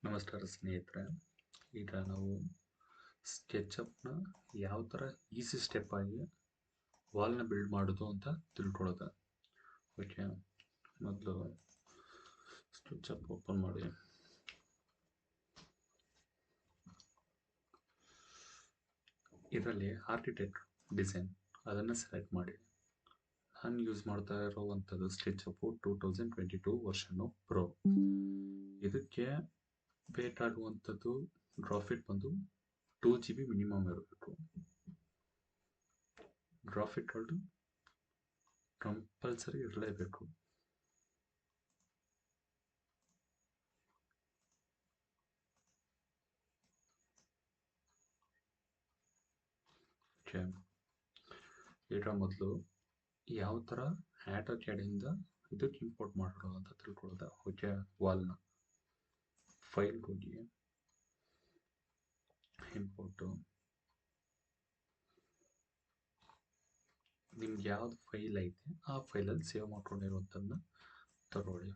ನಮಸ್ಕಾರ ಸ್ನೇಹಿತರೆ. ಈಗ ನಾವು ಸ್ಕೆಚಪ್ನ ಯಾವ ಥರ ಈಸಿ ಸ್ಟೆಪ್ ಆಗಿ ವಾಲ್ನ ಬಿಲ್ಡ್ ಮಾಡೋದು ಅಂತ ತಿಳ್ಕೊಳ್ಳೋದು. ಓಕೆ, ಮೊದಲು ಸ್ಕೆಚಪ್ ಓಪನ್ ಮಾಡಿ. ಇದರಲ್ಲಿ ಆರ್ಕಿಟೆಕ್ಟ್ ಡಿಸೈನ್ ಅದನ್ನು ಸೆಲೆಕ್ಟ್ ಮಾಡಿ. ನಾನು ಯೂಸ್ ಮಾಡ್ತಾ ಇರುವಂಥದ್ದು ಸ್ಕೆಚಪ್ಪು 2022 ವರ್ಷನ್ನು ಪ್ರೋ. ಇದಕ್ಕೆ ಬೇಕಾಗುವಂಥದ್ದು ಗ್ರಾಫಿಕ್ ಬಂದು 2 GB ಮಿನಿಮಮ್ ಇರಬೇಕು. ಗ್ರಾಫಿಕ್ ಕಾರ್ಡು ಕಂಪಲ್ಸರಿ ಇರಲೇಬೇಕು. ಈಗ ಮೊದಲು ಯಾವ ಥರ AutoCAD-ಇಂದ ಇದಕ್ಕೆ ಇಂಪೋರ್ಟ್ ಮಾಡೋದು ಅಂತ ತಿಳ್ಕೊಳ್ಳೋದು. ಓಕೆ, ವಾಲ್ನ ಫೈಲ್ ಹೋಗಿ ಇಂಪೋರ್ಟು, ನಿಮ್ಗೆ ಯಾವ್ದು ಫೈಲ್ ಐತೆ ಆ ಫೈಲಲ್ಲಿ ಸೇವ್ ಮಾಡ್ಕೊಂಡಿರುವಂಥದ್ದನ್ನ ತಗೊಳ್ಳಿ.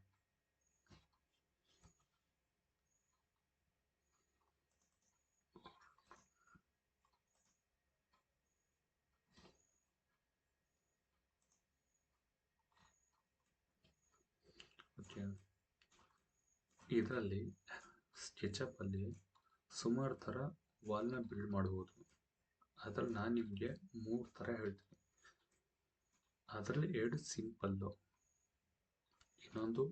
ಓಕೆ, ಇದರಲ್ಲಿ ಸ್ಕೆಚಪ್ಪಲ್ಲಿ ಸುಮಾರು ಥರ ವಾಲ್ನ ಬಿಲ್ಡ್ ಮಾಡ್ಬೋದು. ಅದರಲ್ಲಿ ನಾನು ನಿಮಗೆ 3 ಥರ ಹೇಳ್ತೀನಿ. ಅದರಲ್ಲಿ 2 ಸಿಂಪಲ್ಲು, ಇನ್ನೊಂದು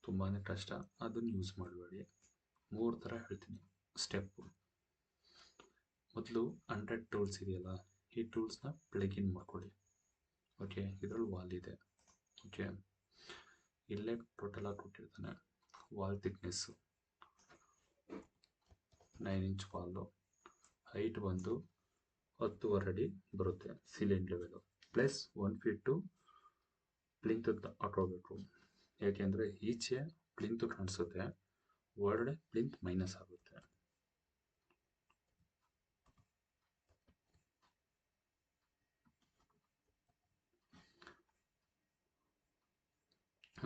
ತುಂಬಾ ಕಷ್ಟ, ಅದನ್ನು ಯೂಸ್ ಮಾಡಬೇಡಿ. 3 ಥರ ಹೇಳ್ತೀನಿ ಸ್ಟೆಪ್ಪು. ಮೊದಲು 100 ಟೂಲ್ಸ್ ಇದೆಯಲ್ಲ, ಈ ಟೂಲ್ಸ್ನ ಪ್ಲಗಿನ್ ಮಾಡ್ಕೊಳ್ಳಿ. ಓಕೆ, ಇದರಲ್ಲಿ ವಾಲ್ ಇದೆ. ಓಕೆ, ಇಲ್ಲೇ ಟೋಟಲಾಗಿ ಕೊಟ್ಟಿರ್ತಾನೆ. Wall thickness 9 inch Vaalu, height ಬಂದು 10.5 ಅಡಿ ಬರುತ್ತೆ ceiling level, plus 1 feet plinth ಹಾಕೋಬೇಕು. ಯಾಕೆಂದರೆ ಈಚೆ ಪ್ಲಿಂತು ಕಾಣಿಸುತ್ತೆ, ಒಳಗಡೆ ಪ್ಲಿಂತ್ ಮೈನಸ್ ಆಗುತ್ತೆ.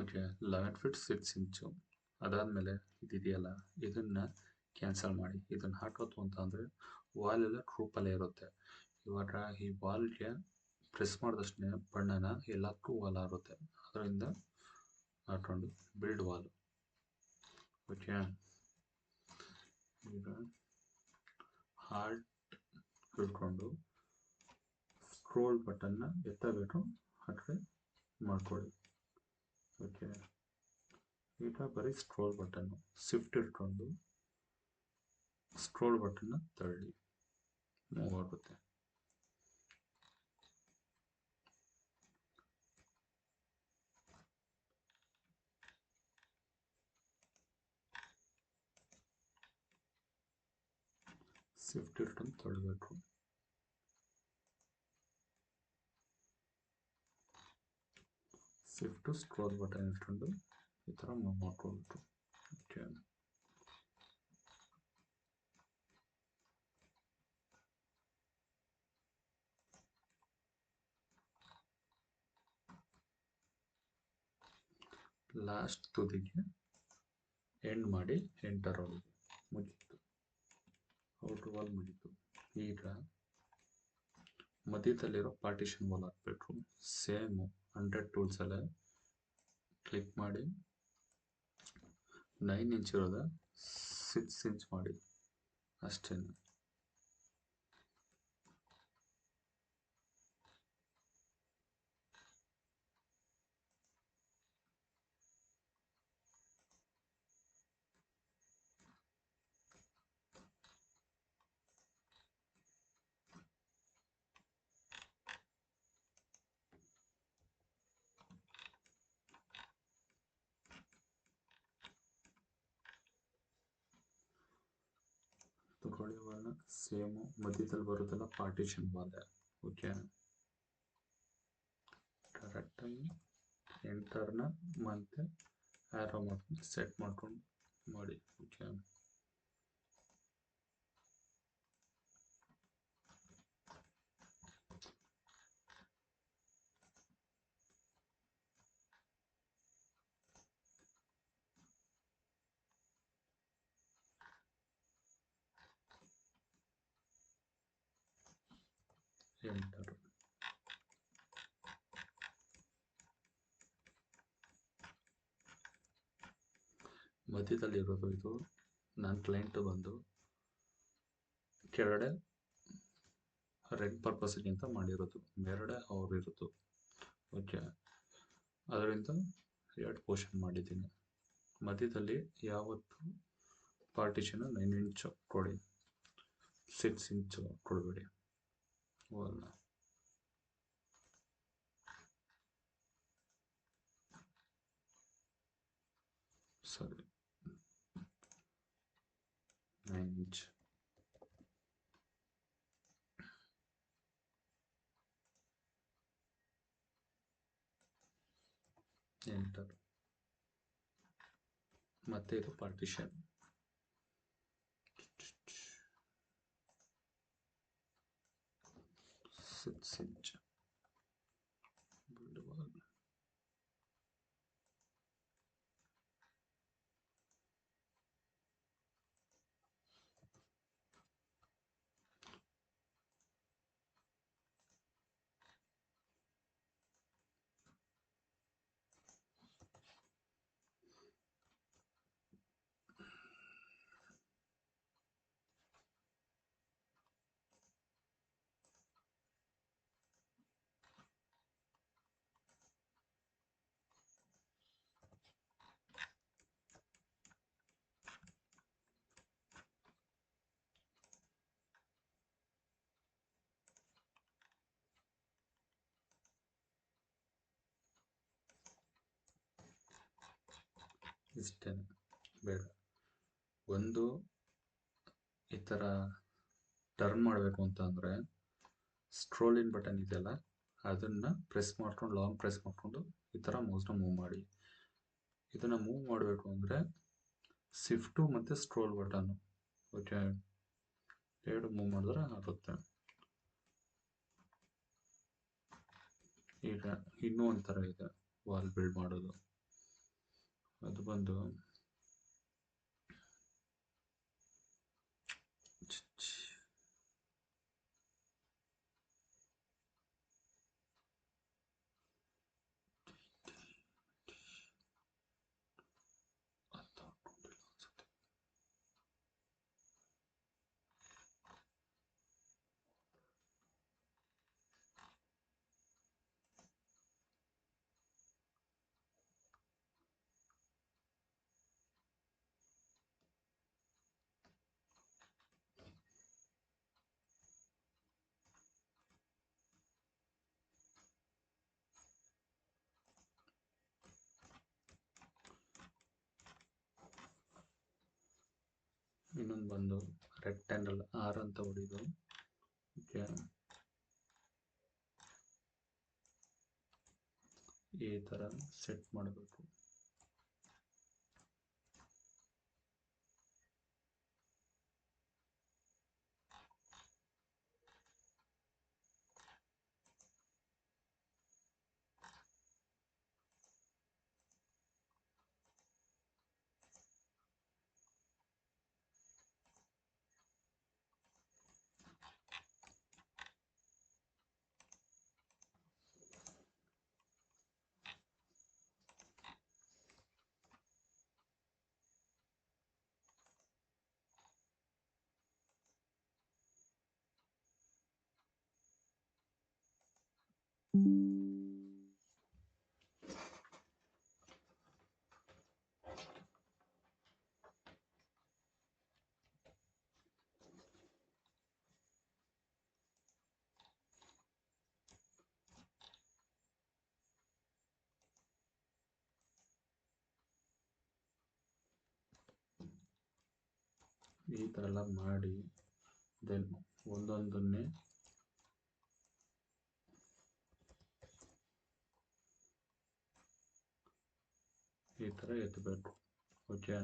ಓಕೆ, 11 ಫೀಟ್ 6 ಇಂಚು. ಅದಾದಮೇಲೆ ಇದಿದೆಯಲ್ಲ, ಇದನ್ನು ಕ್ಯಾನ್ಸಲ್ ಮಾಡಿ. ಇದನ್ನು ಹಾಕೋದು ಅಂತ ಅಂದರೆ ವಾಲೆಲ್ಲ ಟ್ರೂಪಲ್ಲೇ ಇರುತ್ತೆ. ಇವಾಗ ಈ ವಾಲ್ಗೆ ಪ್ರೆಸ್ ಮಾಡಿದಷ್ಟೇ ಬಣ್ಣನ ಎಲ್ಲಕ್ಕೂ ವಾಲ್ ಆಗುತ್ತೆ. ಅದರಿಂದ ಹಾಕೊಂಡು ಬಿಲ್ಡ್ ವಾಲ್. ಓಕೆ, ಈಗ ಹಾರ್ಟ್ ಹಿಡ್ಕೊಂಡು ಸ್ಕ್ರೋಲ್ ಬಟನ್ನ ಎತ್ತಬೇಕು, ಆ ಕಡೆ ಮಾಡ್ಕೊಳ್ಳಿ. ಓಕೆ, ಈಗ ಬರೀ ಸ್ಕ್ರೋಲ್ ಬಟನ್ನು ಶಿಫ್ಟ್ ಇಟ್ಕೊಂಡು ಸ್ಕ್ರೋಲ್ ಬಟನ್ನ ತಳ್ಳಿ ಮೂವ್ ಆಗುತ್ತೆ. ಶಿಫ್ಟ್ ಇಟ್ಕೊಂಡು ತಳ್ಳಬೇಕು. ಶಿಫ್ಟ್ ಸ್ಕ್ರೋಲ್ ಬಟನ್ ಇಟ್ಕೊಂಡು ಈ ಥರ ಮೂವ್ ಮಾಡ್ಕೊಳ್ಬೇಕು. ಓಕೆ, ಲಾಸ್ಟ್ ತುದಿಗೆ ಎಂಡ್ ಮಾಡಿ ಎಂಟರ್ ಹೊಡೆದು ಮುಗೀತು. ಔಟರ್ ವಾಲ್ ಮುಗೀತು. ಈಗ ಮಧ್ಯದಲ್ಲಿರೋ ಪಾರ್ಟಿಷನ್ ವಾಲ್ ಹಾಕಬೇಕು. ಸೇಮು 100 ಟೂಲ್ಸಲ್ಲೇ ಕ್ಲಿಕ್ ಮಾಡಿ 9 ಇಂಚ್ ಇರೋದ 6 ಇಂಚ್ ಮಾಡಿ ಅಷ್ಟೇ. ತಗೊಳ್ಳಿ ವಾಲ್ನ ಸೇಮು ಮಧ್ಯದಲ್ಲಿ ಬರೋದೆಲ್ಲ ಪಾರ್ಟಿಷನ್ ವಾಲ್. ಓಕೆ, ಕರೆಕ್ಟಾಗಿ ಎಂಟರ್ನ ಮತ್ತೆ ಆ್ಯರೋ ಮಾಡ್ಕೊಂಡು ಸೆಟ್ ಮಾಡ್ಕೊಂಡು ಮಾಡಿ. Okay, enter. ಮಧ್ಯದಲ್ಲಿರೋದು ಇದು ನನ್ನ ಕ್ಲೈಂಟ್ ಬಂದು ಕೆಳಗಡೆ ರೆಡ್ ಪರ್ಪಸ್ಗಿಂತ ಮಾಡಿರೋದು, ಮೇಲ್ಗಡೆ ಅವ್ರು ಇರೋದು. ಓಕೆ, ಅದರಿಂದ 2 ಪೋರ್ಷನ್ ಮಾಡಿದ್ದೀನಿ. ಮಧ್ಯದಲ್ಲಿ ಯಾವತ್ತು ಪಾರ್ಟಿಷನ್ 9 ಇಂಚು ಕೊಡಿ, 6 ಇಂಚು ಕೊಡಬೇಡಿ ವಾಲ್ನ. ಸರಿ, 9 ಇಂಚ್. ಎಂಟರ್. ಮತ್ತೆ ಇದು ಪಾರ್ಟಿಷನ್ 6 ಇಂಚ್. ಇಷ್ಟೇ, ಬೇಡ. ಒಂದು ಈ ಥರ ಟರ್ನ್ ಮಾಡಬೇಕು ಅಂತ ಅಂದರೆ ಸ್ಕ್ರೋಲಿನ್ ಬಟನ್ ಇದೆಯಲ್ಲ, ಅದನ್ನು ಪ್ರೆಸ್ ಮಾಡ್ಕೊಂಡು, ಲಾಂಗ್ ಪ್ರೆಸ್ ಮಾಡಿಕೊಂಡು ಈ ಥರ ಮೌಸ್ನ ಮೂವ್ ಮಾಡಿ. ಇದನ್ನು ಮೂವ್ ಮಾಡಬೇಕು ಅಂದರೆ ಶಿಫ್ಟು ಮತ್ತು ಸ್ಕ್ರೋಲ್ ಬಟನ್ನು, ಓಕೆ, 2 ಮೂವ್ ಮಾಡಿದ್ರೆ ಆಗುತ್ತೆ. ಈಗ ಇನ್ನೂ ಒಂಥರ ಇದೆ ವಾಲ್ ಬಿಲ್ಡ್ ಮಾಡೋದು. ಅದು ಬಂದು ಇನ್ನೊಂದು ಬಂದು ರೆಕ್ಟ್ಯಾಂಗಲ್ ಆರ್ ಅಂತ ಹೊಡಿದು, ಓಕೆ, ಈ ಥರ ಸೆಟ್ ಮಾಡಬೇಕು. ಈ ಥರ ಎಲ್ಲ ಮಾಡಿ ದೆನ್ ಒಂದೊಂದನ್ನೇ ಈ ಥರ ಎತ್ತಬೇಕು, ಓಕೆ.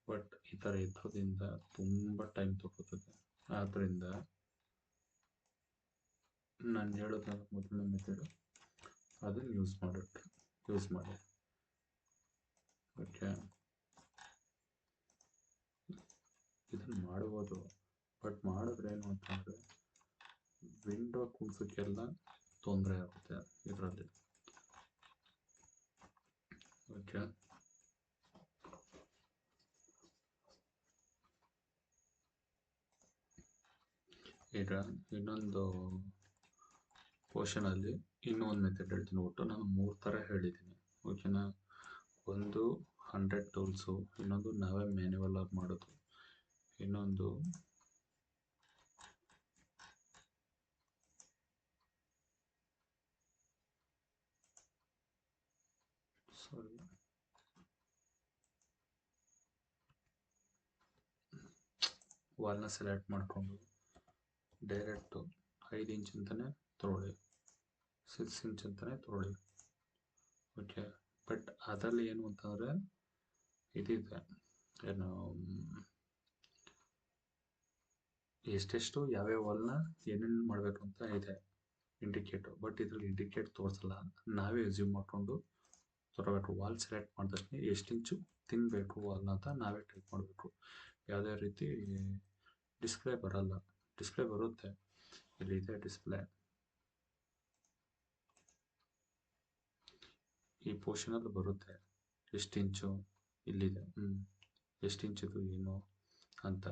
ಬಟ್ ಈ ಥರ ಎತ್ತೋದ್ರಿಂದ ತುಂಬ ಟೈಮ್ ತಗೋತದೆ. ಆದ್ದರಿಂದ ನಾನು ಹೇಳೋದ್ನಲ್ಲ ಮೊದಲನೇ ಮೆಥಡು, ಅದನ್ನು ಯೂಸ್ ಮಾಡಿ, ಓಕೆ. ಇದನ್ನು ಮಾಡ್ಬೋದು, ಬಟ್ ಮಾಡಿದ್ರೆ ಏನು ಅಂತಂದರೆ ವಿಂಡೋ ಕುಣಿಸೋಕ್ಕೆಲ್ಲ ತೊಂದರೆ ಆಗುತ್ತೆ ಇದರಲ್ಲಿ. ಓಕೆ, ಈಗ ಇನ್ನೊಂದು ಪೋರ್ಷನಲ್ಲಿ ಇನ್ನೂ ಒಂದು ಮೆಥಡ್ ಹೇಳ್ತೀನಿ. ಒಟ್ಟು ನಾನು 3 ಥರ ಹೇಳಿದ್ದೀನಿ. ಓಕೆನಾ? ಒಂದು 100 ಟೂಲ್ಸು, ಇನ್ನೊಂದು ನಾವೇ ಮ್ಯಾನ್ಯುವಲ್ ಆಗಿ ಮಾಡೋದು, ಇನ್ನೊಂದು ವಾಲ್ನ ಸೆಲೆಕ್ಟ್ ಮಾಡಿಕೊಂಡು ಡೈರೆಕ್ಟು 5 ಇಂಚ್ ಅಂತಲೇ ತೊಗೊಳ್ಳಿ, 6 ಇಂಚ್ ಅಂತಲೇ ತೊಗೊಳ್ಳಿ. ಓಕೆ, ಬಟ್ ಅದರಲ್ಲಿ ಏನು ಅಂತಂದರೆ ಇದಿದೆ, ಏನು ಎಷ್ಟೆಷ್ಟು ಯಾವ್ಯಾವ ವಾಲ್ನ ಏನೇನು ಮಾಡಬೇಕು ಅಂತ ಇದೆ ಇಂಡಿಕೇಟು. ಬಟ್ ಇದ್ರಲ್ಲಿ ಇಂಡಿಕೇಟ್ ತೋರಿಸಲ್ಲ, ನಾವೇ ಅಸ್ಯೂಮ್ ಮಾಡಿಕೊಂಡು ತಗೋಬೇಕು. ವಾಲ್ ಸೆಲೆಕ್ಟ್ ಮಾಡಿದ ತಕ್ಷಣ ಎಷ್ಟು ಇಂಚು ತಿನ್ನಬೇಕು ವಾಲ್ನ ಅಂತ ನಾವೇ ಟೈಪ್ ಮಾಡಬೇಕು. ಯಾವುದೇ ರೀತಿ ಡಿಸ್ಪ್ಲೇ ಬರಲ್ಲ. ಡಿಸ್ಪ್ಲೇ ಬರುತ್ತೆ, ಇಲ್ಲಿದೆ ಡಿಸ್ಪ್ಲೇ. ಈ ಪೋರ್ಷನಲ್ಲಿ ಬರುತ್ತೆ ಎಷ್ಟು ಇಂಚು ಇಲ್ಲಿದೆ, ಎಷ್ಟು ಇಂಚಿದು ಏನು ಅಂತ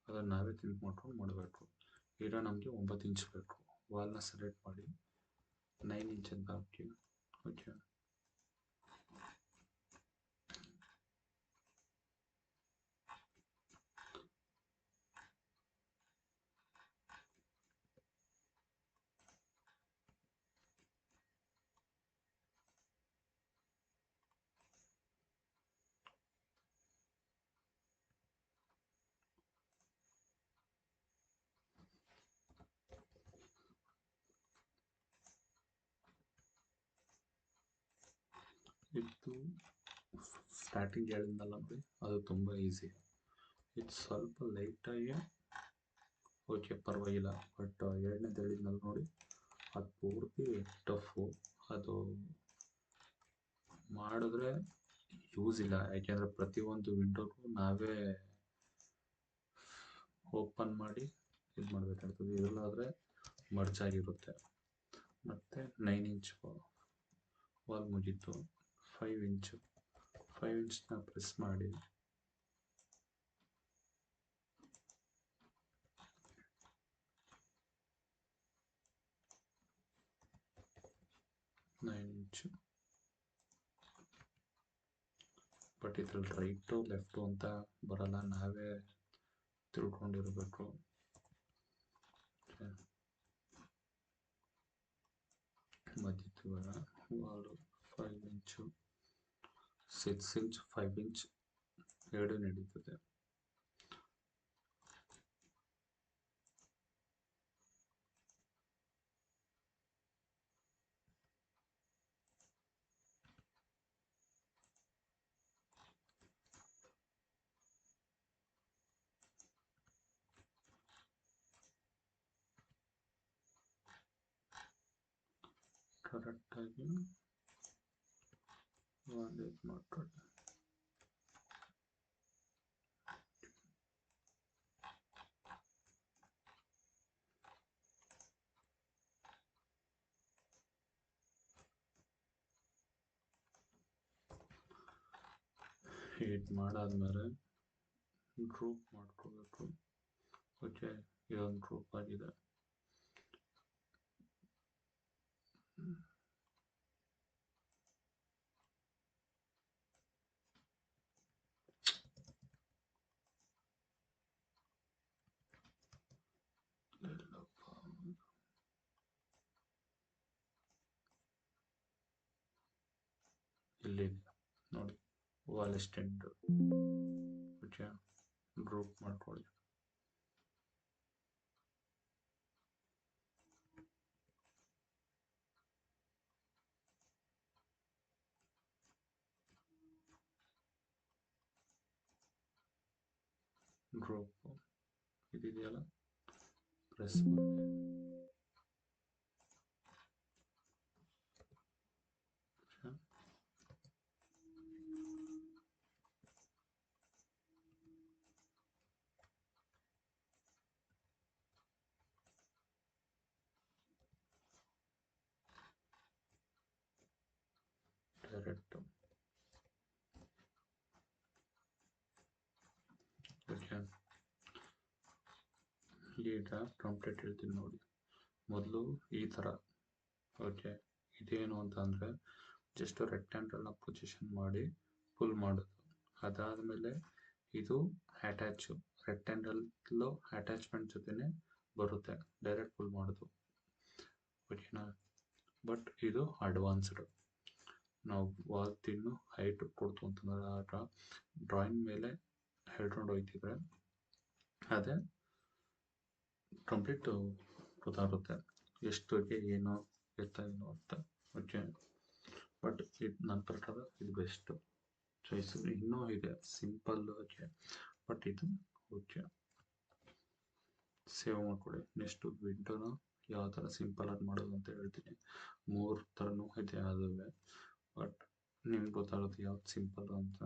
ಅದನ್ನು ನಾವೇ ಥಿಂಕ್ ಮಾಡ್ಕೊಂಡು ಮಾಡಬೇಕು. ಈಗ ನಮಗೆ 9 ಇಂಚ್ ಬೇಕು. ವಾಲ್ನ ಸೆಲೆಕ್ಟ್ ಮಾಡಿ 9 ಇಂಚ್ ಅಂತ ಹಾಕಿ. ಓಕೆ, ಇದು ಸ್ಟಾರ್ಟಿಂಗ್ ಹೇಳಿದ್ನಲ್ಲ ನೋಡಿ, ಅದು ತುಂಬ ಈಸಿ. ಇದು ಸ್ವಲ್ಪ ಲೈಟಾಗಿ ಓಕೆ ಪರವಾಗಿಲ್ಲ, ಬಟ್ ಎರಡನೇದು ಹೇಳಿದ್ನಲ್ಲ ನೋಡಿ, ಅದು ಪೂರ್ತಿ ಟಫು. ಅದು ಮಾಡಿದ್ರೆ ಯೂಸ್ ಇಲ್ಲ, ಯಾಕೆಂದರೆ ಪ್ರತಿಯೊಂದು ವಿಂಡೋಗೂ ನಾವೇ ಓಪನ್ ಮಾಡಿ ಇದು ಮಾಡಬೇಕಾಗ್ತದೆ. ಇದರಲ್ಲಾದರೆ ಮರ್ಜ್ ಆಗಿರುತ್ತೆ. ಮತ್ತು 9 ಇಂಚ್ ವಾಲ್ ಮುಗೀತು. 5 ಇಂಚ್ನ ಪ್ರೆಸ್ ಮಾಡಿ ಇಂಚು. ಬಟ್ ಇದ್ರಲ್ಲಿ ರೈಟು ಲೆಫ್ಟು ಅಂತ ಬರಲ್ಲ, ನಾವೇ ತಿಳ್ಕೊಂಡಿರಬೇಕು. ಮಧ್ಯ ವಾಲು 5 ಇಂಚು, 6 ಇಂಚ್, 5 ಇಂಚ್ ಎರಡು ನಡೀತದೆ. ಕರೆಕ್ಟಾಗಿ ಇದು ಮಾಡ್ಕೊಳ್ಳಿ. ಹೀಟ್ ಮಾಡಾದ್ಮೇಲೆ ಗ್ರೂಪ್ ಮಾಡ್ಕೋಬೇಕು. ಓಕೆ, ಇದೊಂದು ಗ್ರೂಪ್ ಆಗಿದೆ. ಇಲ್ಲಿ ನೋಡಿ, ವಾಲ್ ಎಕ್ಸ್ಟೆಂಡ್. ಓಕೆ, ಗ್ರೂಪ್ ಮಾಡ್ಕೊಳ್ಳಿ. ಗ್ರೂಪ್ ಇದೆಯಲ್ಲ, ಪ್ರೆಸ್ ಮಾಡಿ. ಡೈರೆಕ್ಟ್. ಓಕೆ, ಈಗ ಟೆಂಪ್ಲೇಟ್ ಹೇಳ್ತೀನಿ ನೋಡಿ. ಮೊದಲು ಈ ಥರ. ಓಕೆ, ಇದೇನು ಅಂತ ಅಂದರೆ ಜಸ್ಟ್ ರೆಕ್ಟ್ಯಾಂಗಲ್ನ ಪೊಸಿಷನ್ ಮಾಡಿ ಪುಲ್ ಮಾಡೋದು. ಅದಾದಮೇಲೆ ಇದು ಅಟ್ಯಾಚು, ರೆಕ್ಟ್ಯಾಂಗಲ್ಲು ಅಟ್ಯಾಚ್ಮೆಂಟ್ ಜೊತೆನೇ ಬರುತ್ತೆ, ಡೈರೆಕ್ಟ್ ಪುಲ್ ಮಾಡೋದು. ಓಕೆನಾ? ಬಟ್ ಇದು ಅಡ್ವಾನ್ಸ್ಡ್. ನಾವು ವಾಲ್ ತಿನ್ನು ಹೈಟ್ ಕೊಡ್ತು ಅಂತಂದ್ರೆ ಆಗ ಡ್ರಾಯಿಂಗ್ ಮೇಲೆ ಹೇಳ್ಕೊಂಡು ಹೋಗ್ತಿದ್ರೆ ಅದೇ ಕಂಪ್ಲೀಟ್ ಗೊತ್ತಾಗುತ್ತೆ ಎಷ್ಟಕ್ಕೆ ಏನು ಎತ್ತಾಗೇನು ಅಂತ. ಓಕೆ, ಬಟ್ ಇದು ನನ್ನ ಪ್ರಕಾರ ಇದು ಬೆಸ್ಟ್ ಚಾಯ್ಸ್. ಇನ್ನೂ ಇದೆ ಸಿಂಪಲ್. ಓಕೆ, ಬಟ್ ಇದು ಓಕೆ, ಸೇವ್ ಮಾಡ್ಕೊಳ್ಳಿ. ನೆಕ್ಸ್ಟ್ ವಿಂಡೋನ ಯಾವ ಥರ ಸಿಂಪಲಾಗಿ ಮಾಡೋದು ಅಂತ ಹೇಳ್ತೀನಿ. 3 ಥರನೂ ಇದೆ ಅದುವೇ, ಬಟ್ ನಿಮ್ಗೆ ಗೊತ್ತಾಗುತ್ತೆ ಯಾವ್ದು ಸಿಂಪಲ್ ಅಂತ.